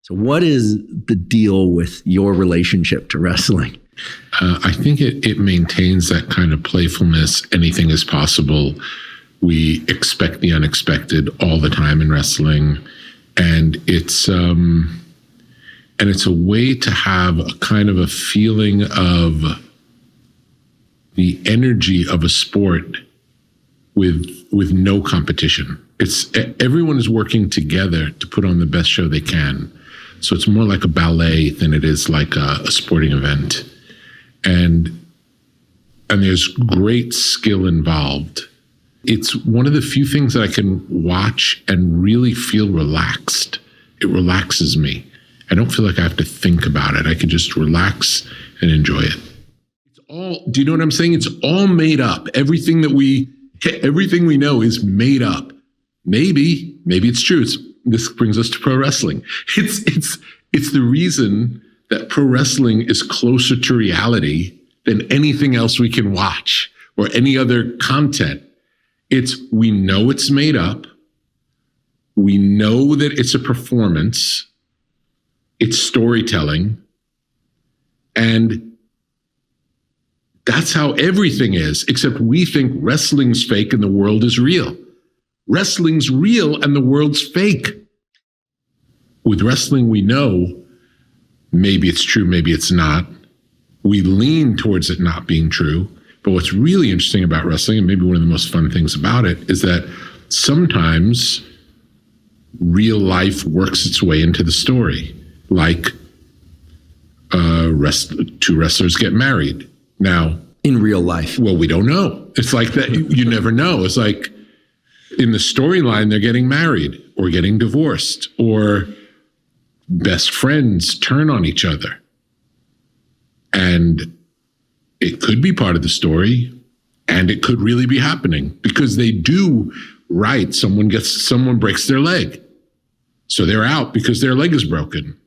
So what is the deal with your relationship to wrestling? I think it maintains that kind of playfulness. Anything is possible. We expect the unexpected all the time in wrestling. And it's a way to have a kind of a feeling of the energy of a sport with no competition. It's everyone is working together to put on the best show they can. So it's more like a ballet than it is like a sporting event. And there's great skill involved. It's one of the few things that I can watch and really feel relaxed. It relaxes me. I don't feel like I have to think about it. I can just relax and enjoy it. It's all, do you know what I'm saying? It's all made up. Everything we know is made up. Maybe it's true. This brings us to pro wrestling. It's the reason that pro wrestling is closer to reality than anything else we can watch or any other content. We know it's made up. We know that it's a performance. It's storytelling. And that's how everything is, except we think wrestling's fake and the world is real. Wrestling's real and the world's fake. With wrestling, we know maybe it's true, maybe it's not. We lean towards it not being true. But what's really interesting about wrestling, and maybe one of the most fun things about it, is that sometimes real life works its way into the story. Like two wrestlers get married. Now, in real life. Well, we don't know. It's like that. You never know. It's like in the storyline, they're getting married or getting divorced, or best friends turn on each other. And it could be part of the story, and it could really be happening because they do, right? Someone breaks their leg. So they're out because their leg is broken.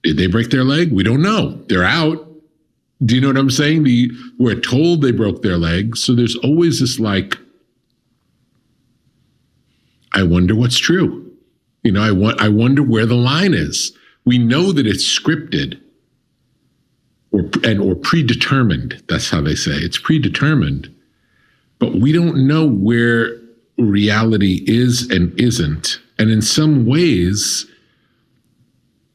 Did they break their leg? We don't know. They're out. Do you know what I'm saying? We're told they broke their leg. So there's always this like, I wonder what's true. You know, I wonder where the line is. We know that it's scripted or predetermined. That's how they say it's predetermined. But we don't know where reality is and isn't. And in some ways,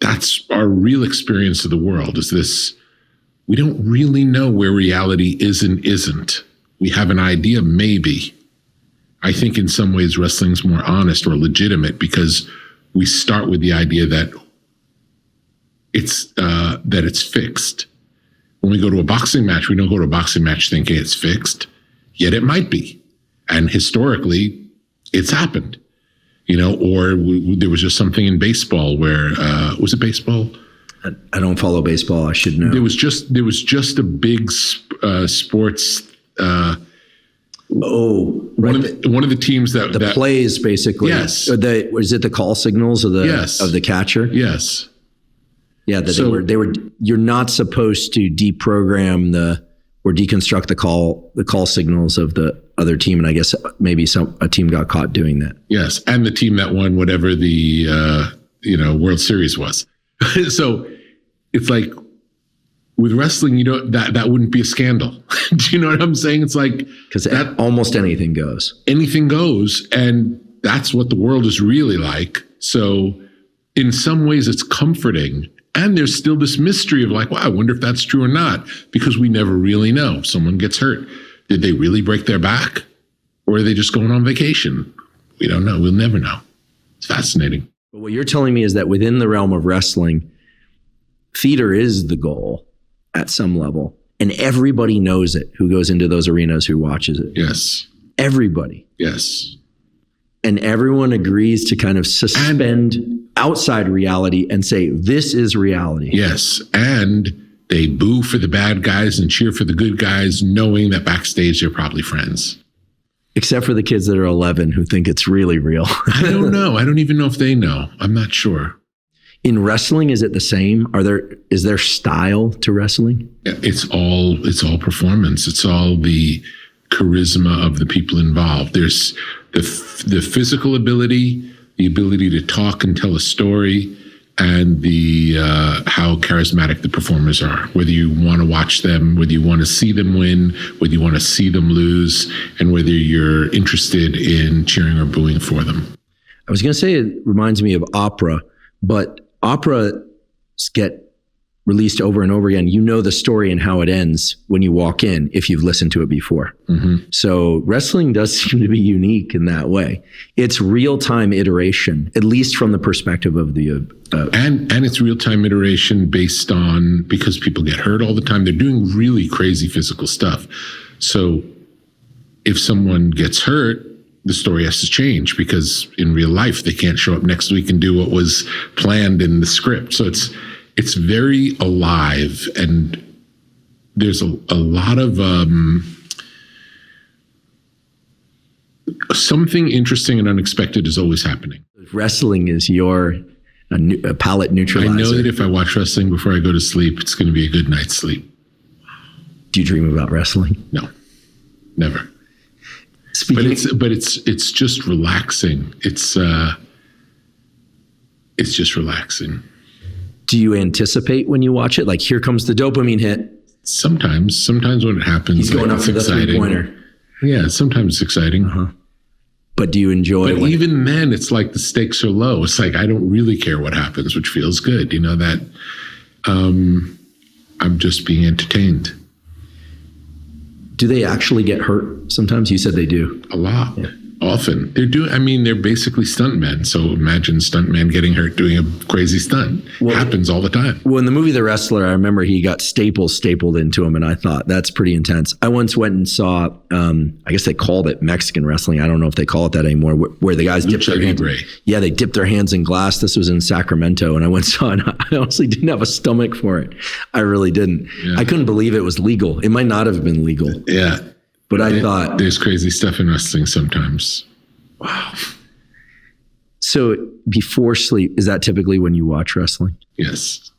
that's our real experience of the world, is this, we don't really know where reality is and isn't. We have an idea, maybe. I think in some ways wrestling's more honest or legitimate because we start with the idea that it's fixed. When we go to a boxing match, we don't go to a boxing match thinking it's fixed, yet it might be. And historically, it's happened. You know, or there was just something in baseball where, was it baseball? I don't follow baseball. I should know. There was just a big sports. Right. One of the teams that plays basically. Yes. Was it the call signals of the catcher? Yes. Yeah. They were. You're not supposed to deprogram or deconstruct the call signals of the other team, and I guess maybe a team got caught doing that. Yes, and the team that won whatever the World Series was. So it's like with wrestling, that wouldn't be a scandal. Do you know what I'm saying? It's like because almost anything goes. Anything goes, and that's what the world is really like. So in some ways, it's comforting. And there's still this mystery of like, wow, I wonder if that's true or not, because we never really know. Someone gets hurt. Did they really break their back? Or are they just going on vacation? We don't know. We'll never know. It's fascinating. But what you're telling me is that within the realm of wrestling, theater is the goal at some level. And everybody knows it who goes into those arenas, who watches it. Yes. Everybody. Yes. And everyone agrees to kind of suspend outside reality and say, this is reality. Yes. And they boo for the bad guys and cheer for the good guys, knowing that backstage they're probably friends. Except for the kids that are 11 who think it's really real. I don't know. I don't even know if they know. I'm not sure. In wrestling, is it the same? Is there style to wrestling? It's all performance. It's all the charisma of the people involved. There's the physical ability, the ability to talk and tell a story, and the how charismatic the performers are, whether you want to watch them, whether you want to see them win, whether you want to see them lose, and whether you're interested in cheering or booing for them. I was going to say it reminds me of opera, but operas get released over and over again. You know the story and how it ends when you walk in if you've listened to it before. Mm-hmm. So wrestling does seem to be unique in that way. It's real-time iteration, at least from the perspective of the... And it's real-time iteration based on, because people get hurt all the time, they're doing really crazy physical stuff. So if someone gets hurt, the story has to change, because in real life, they can't show up next week and do what was planned in the script. So it's very alive, and there's a lot of something interesting and unexpected is always happening. Wrestling is your a palate neutralizer. I know that if I watch wrestling before I go to sleep, it's going to be a good night's sleep. Do you dream about wrestling? No, never. But it's just relaxing. It's just relaxing. Do you anticipate when you watch it? Like, here comes the dopamine hit. Sometimes when it happens, he's going up for the three-pointer. Yeah, sometimes it's exciting. Uh-huh. But do you enjoy it? But even then, it's like the stakes are low. It's like, I don't really care what happens, which feels good. You know, that I'm just being entertained. Do they actually get hurt sometimes? You said they do. A lot. Yeah. Often. They're basically stuntmen. So imagine stuntman getting hurt doing a crazy stunt. Happens all the time. Well, in the movie The Wrestler, I remember he got staples stapled into him, and I thought, that's pretty intense. I once went and saw, I guess they called it Mexican wrestling. I don't know if they call it that anymore, where the guys dipped their hands. Yeah, they dipped their hands in glass. This was in Sacramento, and I went and saw it, and I honestly didn't have a stomach for it. I really didn't. Yeah. I couldn't believe it was legal. It might not have been legal. Yeah. But I thought... There's crazy stuff in wrestling sometimes. Wow. So before sleep, is that typically when you watch wrestling? Yes.